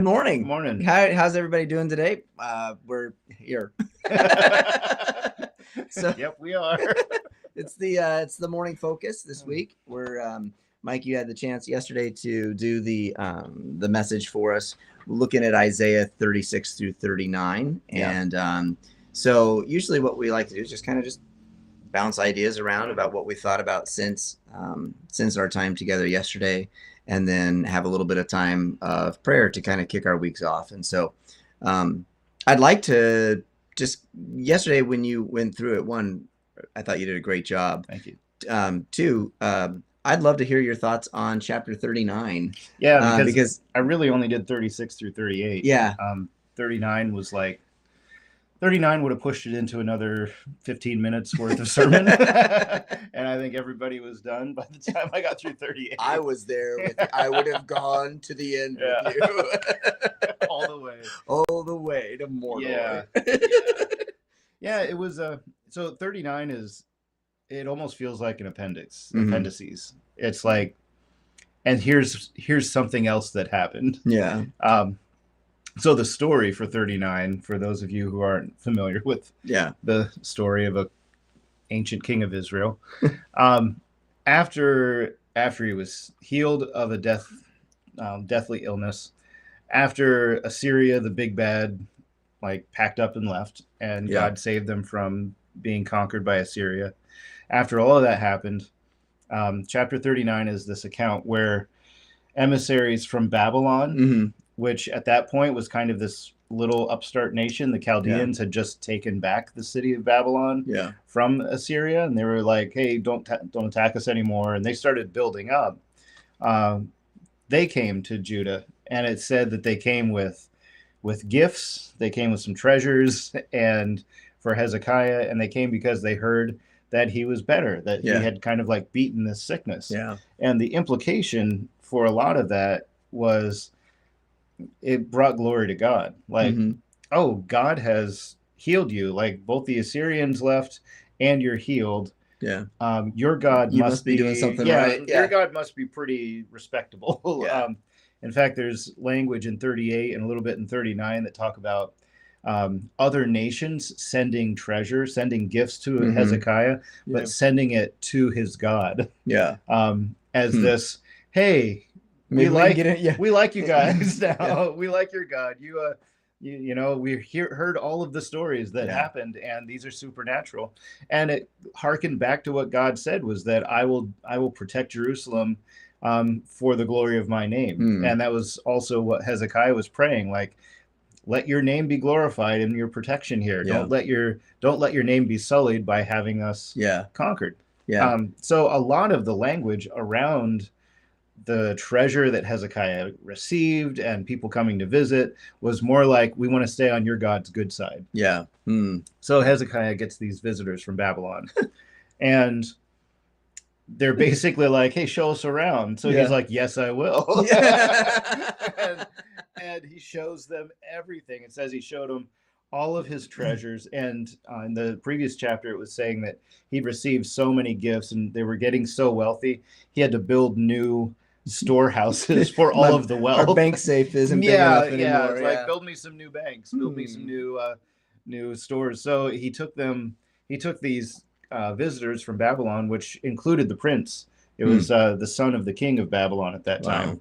Morning. Morning. How's everybody doing today? We're here. So Yep, we are. it's the morning focus this week. We're Mike, you had the chance yesterday to do the message for us, looking at Isaiah 36 through 39. Yeah. And so usually what we like to do is just kind of just bounce ideas around about what we thought about since our time together yesterday, and then have a little bit of time of prayer to kind of kick our weeks off. And so I'd like to just, yesterday when you went through it, one, I thought you did a great job. Thank you. Two, I'd love to hear your thoughts on chapter 39. Yeah, because I really only did 36 through 38. Yeah. 39 was like 39 would have pushed it into another 15 minutes worth of sermon. And I think everybody was done by the time I got through 38. I was there with you. I would have gone to the end with you. All the way. All the way to Mordor. Yeah, it was so 39 is, it almost feels like an Mm-hmm. appendices. It's like, and here's something else that happened. Yeah. So the story for 39, for those of you who aren't familiar with the story of a ancient king of Israel, after he was healed of a deathly illness, after Assyria, the big bad, like packed up and left, and God saved them from being conquered by Assyria. After all of that happened, chapter 39 is this account where emissaries from Babylon, which at that point was kind of this little upstart nation, the Chaldeans had just taken back the city of Babylon from Assyria, and they were like, hey, don't attack us anymore. And they started building up. They came to Judah, and it said that they came with gifts, they came with some treasures, and for Hezekiah, and they came because they heard that he was better, that he had kind of like beaten this sickness. And the implication for a lot of that was it brought glory to God. Like, oh, God has healed you. Like both the Assyrians left and you're healed. Your God must be doing something right. Your God must be pretty respectable. In fact, there's language in 38 and a little bit in 39 that talk about other nations sending treasure, sending gifts to Hezekiah, but sending it to his God. As this, hey, we like you guys now. We like your God. You know, we heard all of the stories that happened, and these are supernatural. And it harkened back to what God said was that I will protect Jerusalem for the glory of my name. And that was also what Hezekiah was praying, like, let your name be glorified in your protection here. Don't let your name be sullied by having us conquered. So a lot of the language around the treasure that Hezekiah received and people coming to visit was more like, we want to stay on your God's good side. So Hezekiah gets these visitors from Babylon, and they're basically like, hey, show us around. So he's like, yes, I will. And he shows them everything. It says he showed them all of his treasures. And in the previous chapter, it was saying that he'd received so many gifts and they were getting so wealthy, he had to build new storehouses for all of the wealth. Our bank safe isn't big enough anymore. It's like, build me some new banks, build me some new stores. So he took these visitors from Babylon, which included the prince. It was the son of the king of Babylon at that time.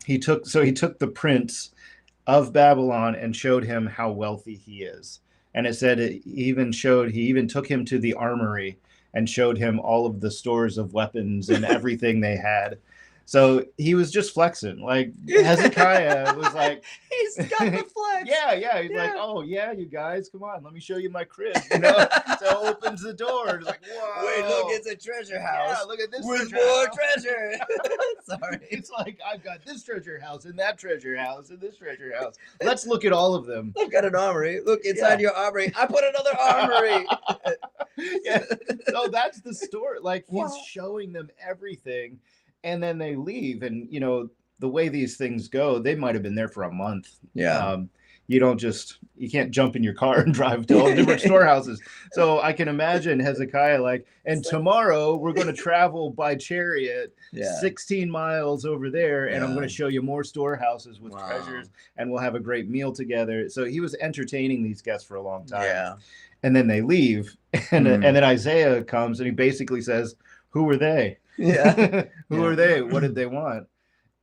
He took the prince of Babylon and showed him how wealthy he is. And it said he even took him to the armory and showed him all of the stores of weapons and everything they had. So he was just flexing. Like Hezekiah was like, he's got the flex. He's like, oh yeah, you guys, come on, let me show you my crib. You know, so opens the door. It's like, whoa, wait, look, it's a treasure house. Yeah, look at this with treasure more house. treasure. Sorry, it's like, I've got this treasure house and that treasure house and this treasure house. Let's look at all of them. I've got an armory. Look inside your armory. I put another armory. So that's the story. Like he's showing them everything. And then they leave, and you know the way these things go, they might have been there for a month. you can't jump in your car and drive to all the different storehouses. So I can imagine Hezekiah like, and tomorrow we're going to travel by chariot Yeah. 16 miles over there, and I'm going Yeah. to show you more storehouses with Wow. treasures, and we'll have a great meal together. So he was entertaining these guests for a long time. Yeah. And then they leave, and then Isaiah comes and he basically says, "Who are they? Yeah. Who Yeah. are they? What did they want?"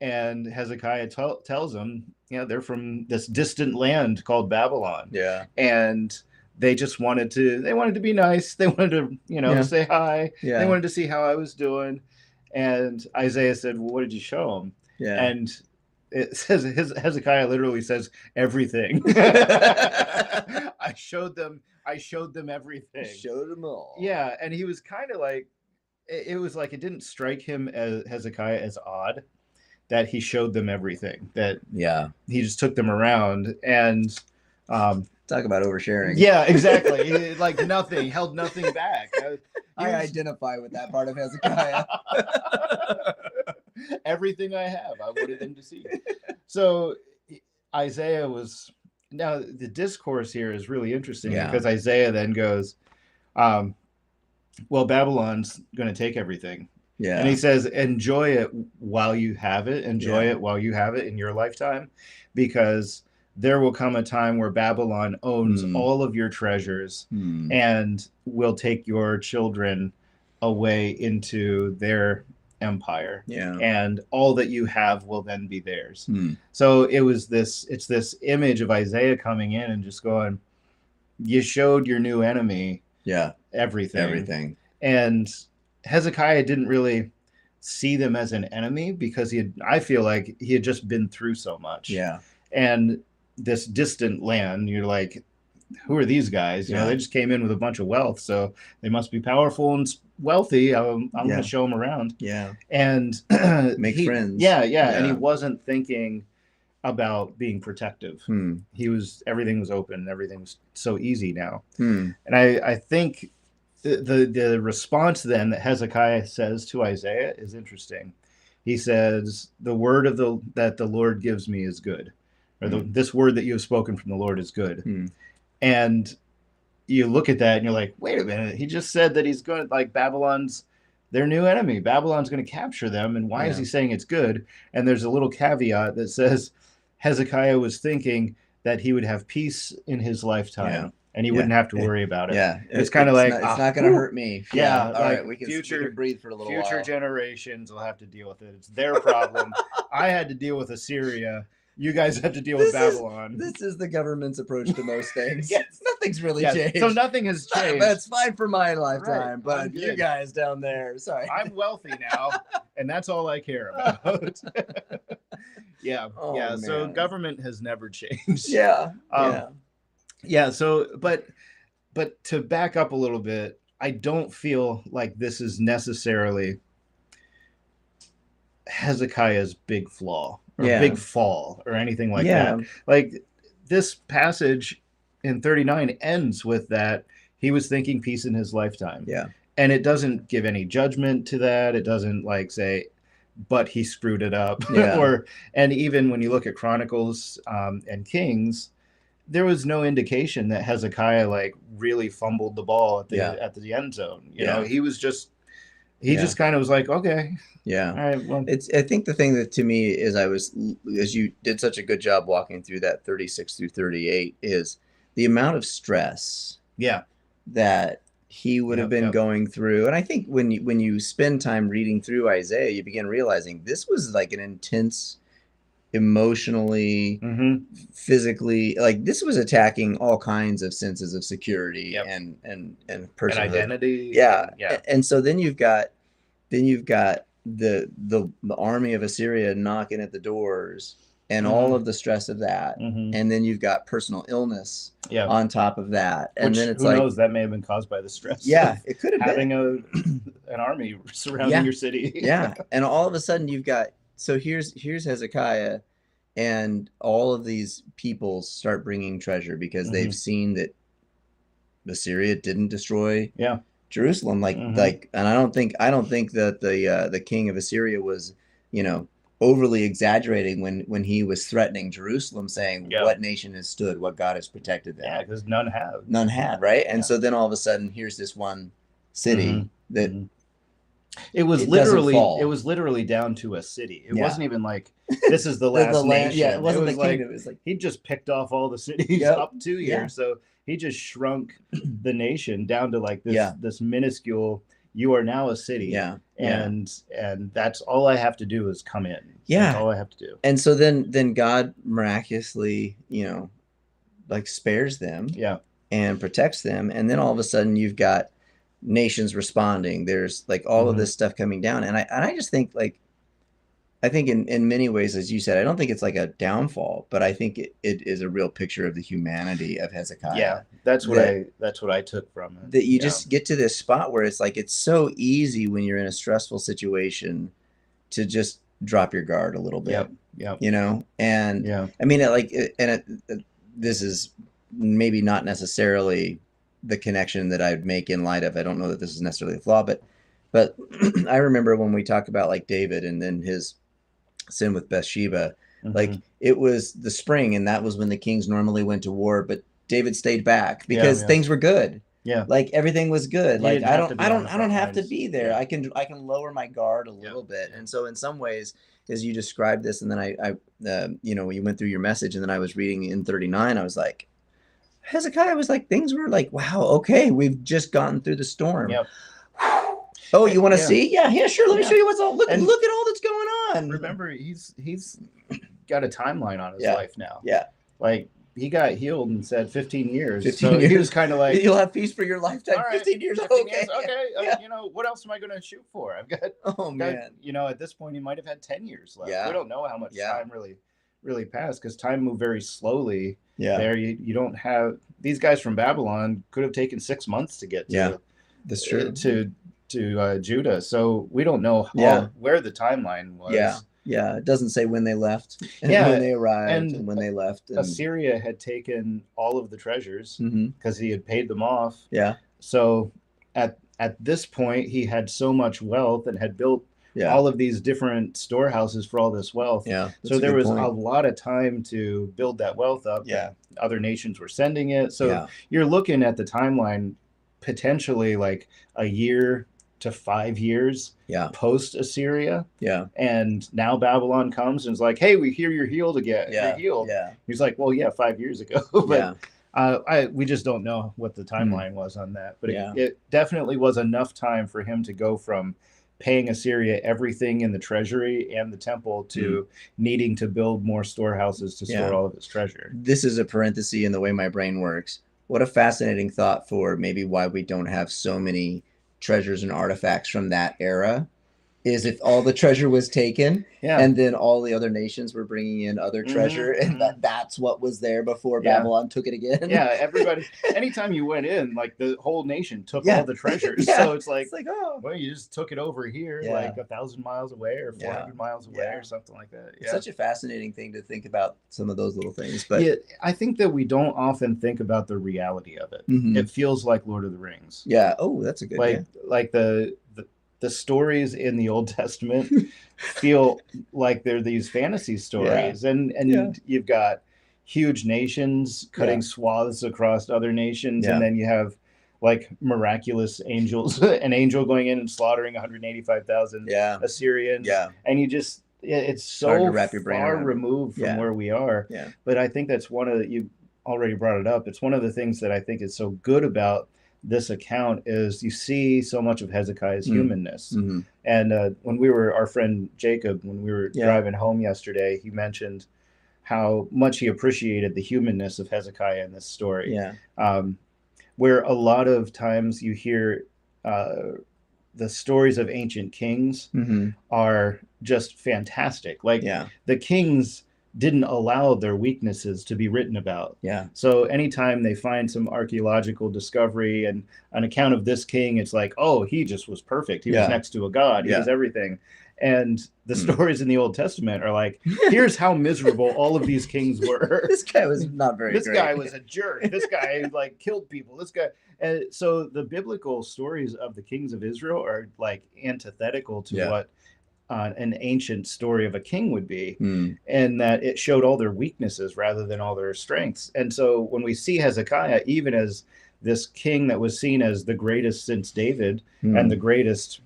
And Hezekiah tells them, they're from this distant land called Babylon. Yeah. And they just wanted to be nice. They wanted to, Yeah. say hi. Yeah. They wanted to see how I was doing. And Isaiah said, "Well, what did you show them?" Yeah. And it says Hezekiah literally says everything. I showed them everything. Showed them all. Yeah, and he was kind of like, it was like, it didn't strike him as Hezekiah as odd that he showed them everything, that Yeah. he just took them around. And talk about oversharing. Yeah, exactly. He, like nothing, held nothing back. I identify with that part of Hezekiah. Everything I have, I wanted them to see. So Isaiah was, now the discourse here is really interesting, because Isaiah then goes, well, Babylon's going to take everything. Yeah. And he says, enjoy it while you have it. Enjoy it while you have it in your lifetime, because there will come a time where Babylon owns all of your treasures and will take your children away into their empire. Yeah. And all that you have will then be theirs. So it's this image of Isaiah coming in and just going, you showed your new enemy everything. And Hezekiah didn't really see them as an enemy, because I feel like he had just been through so much. Yeah. And this distant land, you're like, who are these guys? You know, they just came in with a bunch of wealth, so they must be powerful and wealthy. I'm going to show them around. Yeah. And make friends. Yeah. And he wasn't thinking about being protective. Everything was open. Everything was so easy now. And I think the response then that Hezekiah says to Isaiah is interesting. He says, the word that the Lord gives me is good. Or this word that you have spoken from the Lord is good. And you look at that and you're like, wait a minute. He just said that he's going to, like, Babylon's their new enemy. Babylon's going to capture them. And why is he saying it's good? And there's a little caveat that says Hezekiah was thinking that he would have peace in his lifetime. And he wouldn't have to worry about it. Yeah. It's kind of like, it's not going to hurt me. Yeah. All like right. We can breathe for a little while. Future generations will have to deal with it. It's their problem. I had to deal with Assyria. You guys have to deal with Babylon. This is the government's approach to most things. Yes. Nothing's really changed. So nothing has changed. That's fine for my lifetime. Right. But you guys down there, sorry. I'm wealthy now, and that's all I care about. Man. So government has never changed. So, but to back up a little bit, I don't feel like this is necessarily Hezekiah's big flaw or big fall or anything like that. Like, this passage in 39 ends with that he was thinking peace in his lifetime. And it doesn't give any judgment to that. It doesn't like say, but he screwed it up. And even when you look at Chronicles and Kings, there was no indication that Hezekiah like really fumbled the ball at the end zone. You know, he was just just kind of was like, okay. Yeah. All right. Well, I think the thing that to me is as you did such a good job walking through that 36 through 38 is the amount of stress that he would have been going through. And I think when you spend time reading through Isaiah, you begin realizing this was like an intense, emotionally, physically, like this was attacking all kinds of senses of security and personhood. And identity. And so then you've got the army of Assyria knocking at the doors and all of the stress of that. And then you've got personal illness on top of that. And then it's who knows, that may have been caused by the stress. It could have having been. an army surrounding your city. And all of a sudden you've got, so here's Hezekiah, and all of these people start bringing treasure because they've seen that Assyria didn't destroy Jerusalem. And I don't think that the king of Assyria was, overly exaggerating when he was threatening Jerusalem, saying, Yeah. "What nation has stood? What God has protected them?" Yeah, because none have. None had, right? And Yeah. so then all of a sudden, here's this one city Mm-hmm. that Mm-hmm. it doesn't It fall. was literally down to a city. It Yeah, wasn't even like this is the the last land. Yeah, it nation. It wasn't the was like kingdom. It was like, he just picked off all the cities yep, up to here. yeah, So he just shrunk the nation down to like yeah, this minuscule. You are now a city, yeah, yeah, and that's all I have to do is come in. That's yeah. all I have to do. And so then God miraculously, like spares them Yeah. and protects them, and then all of a sudden you've got nations responding. There's like all of Mm-hmm. this stuff coming down, and I just think like I think in many ways, as you said, I don't think it's like a downfall, but I think it is a real picture of the humanity of Hezekiah. Yeah, That that's what I took from it. that you Yeah. just get to this spot where it's like it's so easy when you're in a stressful situation to just drop your guard a little bit, Yep. Yep. And Yeah. I mean, this is maybe not necessarily the connection that I'd make in light of. I don't know that this is necessarily a flaw, but I remember when we talk about like David and then his sin with Bathsheba, Mm-hmm. like it was the spring, and that was when the kings normally went to war, but David stayed back Yeah. because Yeah. things were good. Yeah. Like everything was good. He Like didn't have to be on the I don't front have to lines. be there. Yeah. I can lower my guard a Yeah. little bit. Yeah. And so in some ways, as you described this, and then when you went through your message, and then I was reading in 39, I was like, Hezekiah was like, things were like, wow, okay, we've just gotten through the storm. Yep. Oh, you want to Yeah. see? Yeah, yeah, sure. Let me Yeah. show you what's all. Look, And look at all that's going on. remember, he's got a timeline on his Yeah. life now. Yeah, Like he got healed and said 15 years. 15 so years. he was kind of like, you'll have peace for your lifetime. all right, 15 years. 15 Okay. years, okay. Yeah. What else am I going to shoot for? I've got, Oh man. at this point, he might have had 10 years left. Yeah. We don't know how much Yeah. time really passed because time moved very slowly. Yeah. There, you don't have these guys from Babylon could have taken 6 months to get to. Yeah. That's true. To Judah, so we don't know where the timeline was. Yeah, yeah. It doesn't say when they left, and Yeah, when they arrived, and and when they left. And, Assyria had taken all of the treasures Mhm. because he had paid them off. Yeah, So at this point, he had so much wealth and had built yeah, all of these different storehouses for all this wealth. yeah. So there was a lot of time to build that wealth up. Yeah. Other nations were sending it. So Yeah. you're looking at the timeline potentially like a year to 5 years Yeah. post Assyria. Yeah. And now Babylon comes and is like, hey, we hear you're healed again. Yeah. You're healed. Yeah. He's like, well, yeah, 5 years ago. But Yeah. we just don't know what the timeline was on that. But Yeah. it definitely was enough time for him to go from paying Assyria everything in the treasury and the temple to needing to build more storehouses to store all of his treasure. This is a parenthesis in the way my brain works. What a fascinating thought for maybe why we don't have so many treasures and artifacts from that era is if all the treasure was taken and then all the other nations were bringing in other treasure and that's what was there before Babylon took it again. Yeah, everybody, anytime you went in, like the whole nation took all the treasures. So it's like, oh, well, you just took it over here like 1,000 miles away or 400 miles away or something like that. It's such a fascinating thing to think about some of those little things. But I think that we don't often think about the reality of it. It feels like Lord of the Rings. Yeah. Oh, that's a good like the stories in the Old Testament feel like they're these fantasy stories, and you've got huge nations cutting swaths across other nations, and then you have like miraculous angels, an angel going in and slaughtering 185,000 Assyrians, and you just it's so hard to wrap your brain far around. removed from where we are. But I think that's one of you already brought it up. It's one of the things that I think is so good about this account is you see so much of Hezekiah's humanness. And when our friend Jacob, when we were driving home yesterday, he mentioned how much he appreciated the humanness of Hezekiah in this story. Where a lot of times you hear the stories of ancient kings are just fantastic. Like the kings didn't allow their weaknesses to be written about. So anytime they find some archaeological discovery and an account of this king, it's like, oh, he just was perfect. He was next to a god. He was everything. And the stories in the Old Testament are like, here's how miserable all of these kings were. This guy was not very This great. guy was a jerk. This guy like killed people. This guy. And so the biblical stories of the kings of Israel are like antithetical to what an ancient story of a king would be, Mm. and that it showed all their weaknesses rather than all their strengths. And so when we see Hezekiah, even as this king that was seen as the greatest since David and the Mm. greatest,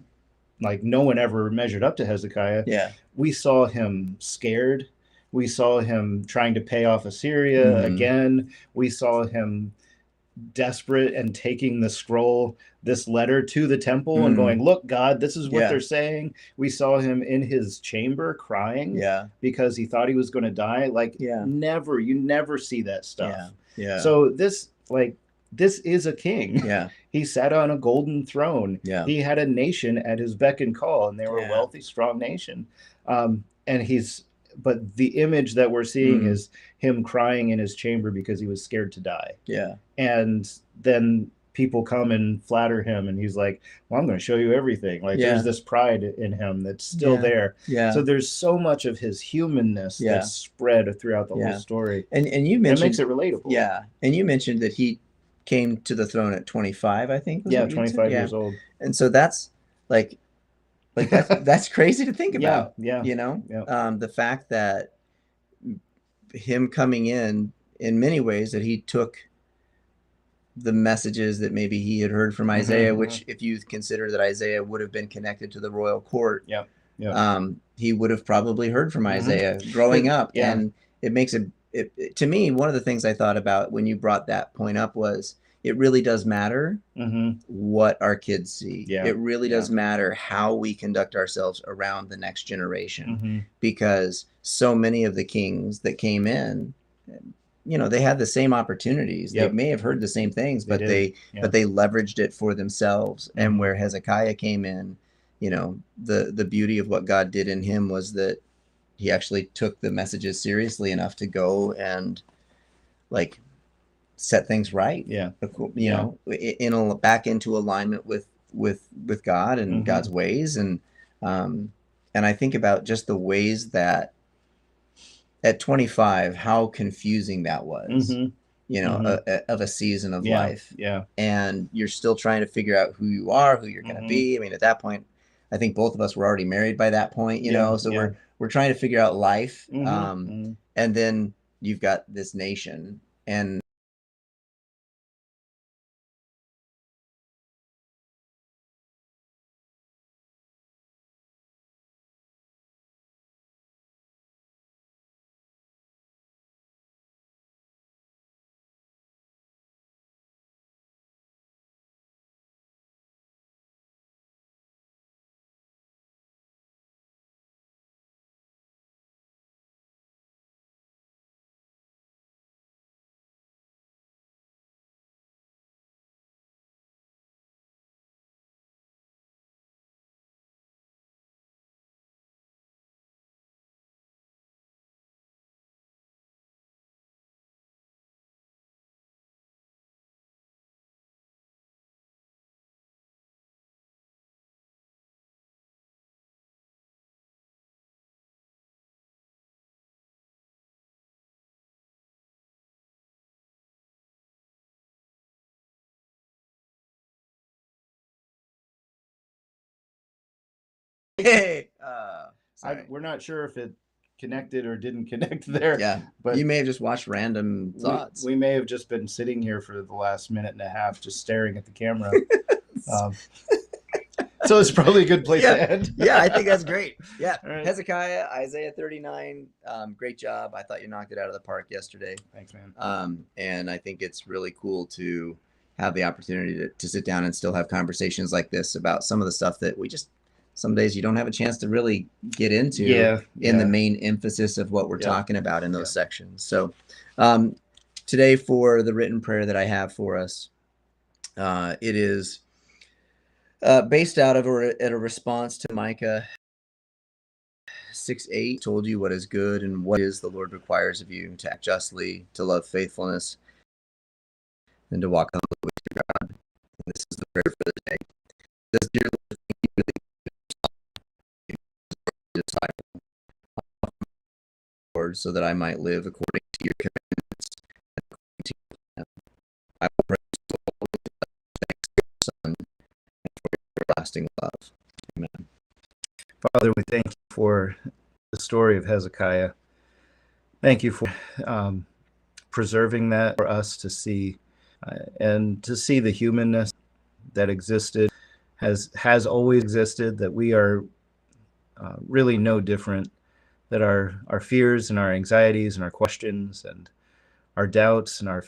like no one ever measured up to Hezekiah, Yeah. we saw him scared. We saw him trying to pay off Assyria Mm-hmm. again. We saw him desperate and taking the scroll, this letter to the temple and Mm. going, "Look, God, this is what Yeah. they're saying." We saw him in his chamber crying Yeah. because he thought he was going to die. Like, Yeah. never, you never see that Yeah. stuff. Yeah. So this is a king. Yeah. He sat on a golden throne. Yeah. He had a nation at his beck and call, and they were a Yeah. wealthy, strong nation. And but the image that we're seeing Mm. is him crying in his chamber because he was scared to die. Yeah. And then people come and flatter him, and he's like, "Well, I'm going to show you everything." Like, Yeah. there's this pride in him that's still Yeah. there. Yeah. So there's so much of his humanness Yeah. that's spread throughout the Yeah. whole story. And you It mentioned, makes it relatable. yeah, and you mentioned that he came to the throne at 25, I think was Yeah, what you said. 25 Yeah. years old. And so that's like that's crazy to think Yeah, about, yeah, you know? yeah. The fact that him coming in many ways, that he took the messages that maybe he had heard from Isaiah, which if you consider that Isaiah would have been connected to the royal court, Yeah, yeah. he would have probably heard from Isaiah growing up. Yeah. And it makes to me, one of the things I thought about when you brought that point up was it really does matter what our kids see. Yeah, It really yeah. does matter how we conduct ourselves around the next generation, because so many of the kings that came in, you know, they had the same opportunities. They Yep. may have heard the same things, They but did. but they leveraged it for themselves. And Mhm. where Hezekiah came in, you know, the beauty of what God did in him was that he actually took the messages seriously enough to go and like set things right. Yeah. You know, back into alignment with God and God's ways. And I think about just the ways that at 25, how confusing that was, you know, of a season of life. Yeah. And you're still trying to figure out who you are, who you're going to be. I mean, at that point, I think both of us were already married by that point, you know, so we're trying to figure out life. And then you've got this nation, and hey, sorry. We're not sure if it connected or didn't connect there. Yeah, but you may have just watched random thoughts. We may have just been sitting here for the last minute and a half, just staring at the camera. So it's probably a good place to end. Yeah, I think that's great. Yeah, right. Hezekiah, Isaiah 39. Great job. I thought you knocked it out of the park yesterday. Thanks, man. And I think it's really cool to have the opportunity to sit down and still have conversations like this about some of the stuff that we just, some days you don't have a chance to really get into in the main emphasis of what we're talking about in those sections. So today, for the written prayer that I have for us, it is based out of a response to Micah 6:8. Told you what is good and what is the Lord requires of you, to act justly, to love faithfulness, and to walk humbly with your God. And this is the prayer for the day. It says, dear Lord, thank you for the disciple, Lord, so that I might live according to your commandments and according to your plan. I will praise you always, thanks to your Son, and for your everlasting love. Amen. Father, we thank you for the story of Hezekiah. Thank you for preserving that for us to see, and to see the humanness that existed, has always existed, that we are really no different, that our fears and our anxieties and our questions and our doubts and our